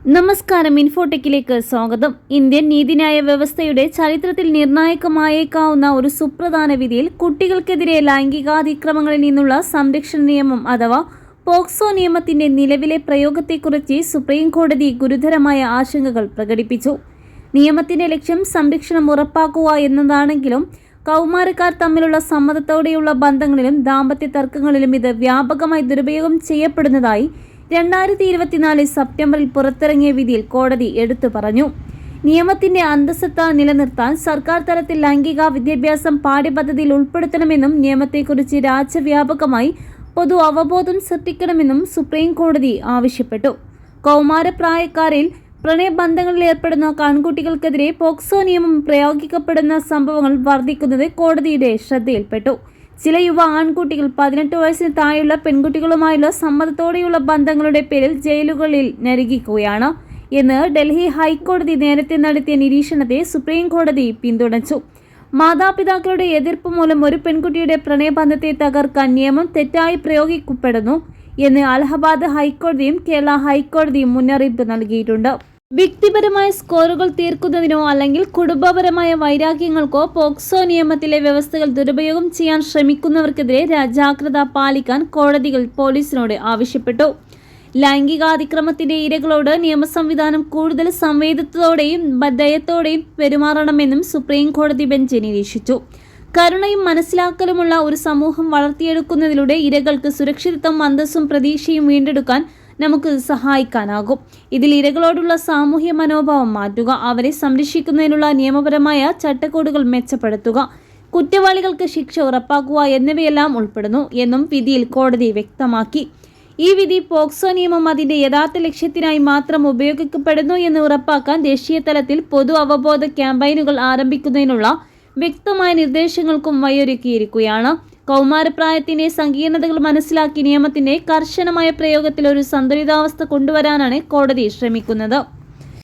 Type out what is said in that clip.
നമസ്കാരം. ഇൻഫോടെക്കിലേക്ക് സ്വാഗതം. ഇന്ത്യൻ നീതിന്യായ വ്യവസ്ഥയുടെ ചരിത്രത്തിൽ നിർണായകമായേക്കാവുന്ന ഒരു സുപ്രധാന വിധിയിൽ കുട്ടികൾക്കെതിരെ ലൈംഗികാതിക്രമങ്ങളിൽ നിന്നുള്ള സംരക്ഷണ നിയമം അഥവാ പോക്സോ നിയമത്തിന്റെ നിലവിലെ പ്രയോഗത്തെക്കുറിച്ച് സുപ്രീം കോടതി ഗുരുതരമായ ആശങ്കകൾ പ്രകടിപ്പിച്ചു. നിയമത്തിന്റെ ലക്ഷ്യം സംരക്ഷണം ഉറപ്പാക്കുക എന്നതാണെങ്കിലും കൗമാരക്കാർ തമ്മിലുള്ള സമ്മതത്തോടെയുള്ള ബന്ധങ്ങളിലും ദാമ്പത്യ തർക്കങ്ങളിലും ഇത് വ്യാപകമായി ദുരുപയോഗം ചെയ്യപ്പെടുന്നതായി 2024 സെപ്റ്റംബറിൽ പുറത്തിറങ്ങിയ വിധിയിൽ കോടതി എടുത്തു പറഞ്ഞു. നിയമത്തിന്റെ അന്തസ്സത്ത നിലനിർത്താൻ സർക്കാർ തലത്തിൽ ലൈംഗിക വിദ്യാഭ്യാസം പാഠ്യപദ്ധതിയിൽ ഉൾപ്പെടുത്തണമെന്നും നിയമത്തെക്കുറിച്ച് രാജ്യവ്യാപകമായി പൊതു അവബോധം സൃഷ്ടിക്കണമെന്നും സുപ്രീം കോടതി ആവശ്യപ്പെട്ടു. കൗമാരപ്രായക്കാരിൽ പ്രണയബന്ധങ്ങളിൽ ഏർപ്പെടുന്ന ആൺകുട്ടികൾക്കെതിരെ പോക്സോ നിയമം പ്രയോഗിക്കപ്പെടുന്ന സംഭവങ്ങൾ വർദ്ധിക്കുന്നത് കോടതിയുടെ ശ്രദ്ധയിൽപ്പെട്ടു. ചില യുവ ആൺകുട്ടികൾ 18 വയസ്സിന് താഴെയുള്ള പെൺകുട്ടികളുമായുള്ള സമ്മതത്തോടെയുള്ള ബന്ധങ്ങളുടെ പേരിൽ ജയിലുകളിൽ ഞെരുകിക്കുകയാണ് എന്ന് ഡൽഹി ഹൈക്കോടതി നേരത്തെ നടത്തിയ നിരീക്ഷണത്തെ സുപ്രീം കോടതി പിന്തുണച്ചു. മാതാപിതാക്കളുടെ എതിർപ്പ് മൂലം ഒരു പെൺകുട്ടിയുടെ പ്രണയബന്ധത്തെ തകർക്കാൻ നിയമം തെറ്റായി പ്രയോഗിക്കപ്പെടുന്നു എന്ന് അലഹബാദ് ഹൈക്കോടതിയും കേരള ഹൈക്കോടതിയും മുന്നറിയിപ്പ് നൽകിയിട്ടുണ്ട്. വ്യക്തിപരമായ സ്കോറുകൾ തീർക്കുന്നതിനോ അല്ലെങ്കിൽ കുടുംബപരമായ വൈരാഗ്യങ്ങൾക്കോ പോക്സോ നിയമത്തിലെ വ്യവസ്ഥകൾ ദുരുപയോഗം ചെയ്യാൻ ശ്രമിക്കുന്നവർക്കെതിരെ ജാഗ്രത പാലിക്കാൻ കോടതികൾ പോലീസിനോട് ആവശ്യപ്പെട്ടു. ലൈംഗികാതിക്രമത്തിന്റെ ഇരകളോട് നിയമസംവിധാനം കൂടുതൽ സംവേദനത്തോടെയും ദയത്തോടെയും പെരുമാറണമെന്നും സുപ്രീം കോടതി ബെഞ്ച് നിരീക്ഷിച്ചു. കരുണയും മനസ്സിലാക്കലുമുള്ള ഒരു സമൂഹം വളർത്തിയെടുക്കുന്നതിലൂടെ ഇരകൾക്ക് സുരക്ഷിതത്വം, അന്തസ്സും പ്രതീക്ഷയും വീണ്ടെടുക്കാൻ നമുക്ക് സഹായിക്കാനാകും. ഇതിൽ ഇരകളോടുള്ള സാമൂഹ്യ മനോഭാവം മാറ്റുക, അവരെ സംരക്ഷിക്കുന്നതിനുള്ള നിയമപരമായ ചട്ടക്കൂടുകൾ മെച്ചപ്പെടുത്തുക, കുറ്റവാളികൾക്ക് ശിക്ഷ ഉറപ്പാക്കുക എന്നിവയെല്ലാം ഉൾപ്പെടുന്നു എന്നും വിധിയിൽ കോടതി വ്യക്തമാക്കി. ഈ വിധി പോക്സോ നിയമം അതിന്റെ യഥാർത്ഥ ലക്ഷ്യത്തിനായി മാത്രം ഉപയോഗിക്കപ്പെടുന്നു എന്ന് ഉറപ്പാക്കാൻ ദേശീയ തലത്തിൽ പൊതു അവബോധ ക്യാമ്പയിനുകൾ ആരംഭിക്കുന്നതിനുള്ള വ്യക്തമായ നിർദ്ദേശങ്ങൾക്കും വഴിയൊരുക്കിയിരിക്കുകയാണ്. കൗമാരപ്രായത്തിന്റെ സങ്കീർണതകൾ മനസ്സിലാക്കി നിയമത്തിന്റെ കർശനമായ പ്രയോഗത്തിൽ ഒരു സന്തുലിതാവസ്ഥ കൊണ്ടുവരാനാണ് കോടതി ശ്രമിക്കുന്നത്.